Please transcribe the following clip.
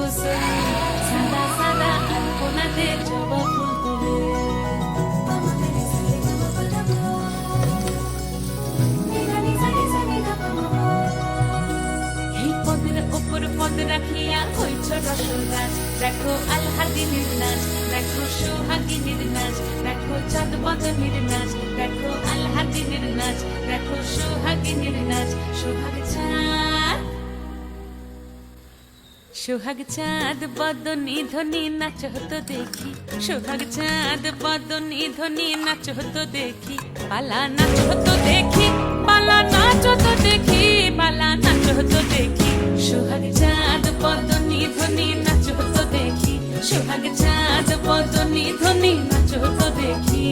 গোসল, সাদা সাদা আলপনাতে জবা ফুল তুলে। এই পদের ওপর পদ রাখিয়া হইছ রসরাজ, দেখো আলহাদিনীর নাচ, দেখো সোহাগিনীর নাচ, দেখো চাঁদ বদনীর নাচ, দেখো আলহাদিনীর নাচ, দেখো সোহাগিনীর নাচ। সোহাগ চাঁদ, সোহাগ চাঁদ বদনী ধ্বনি নাচ হতো দেখি, সোহাগ চাঁদ বদনী ধ্বনি নাচ হতো দেখি, পালা নাচ হতো দেখি, পালা নাচ হতো দেখি, পালা নাচ হতো দেখি। সোহাগ চাঁদ বদনী ধ্বনি নাচ হতো দেখি, সোহাগ চাঁদ বদনী ধ্বনি নাচ হতো দেখি।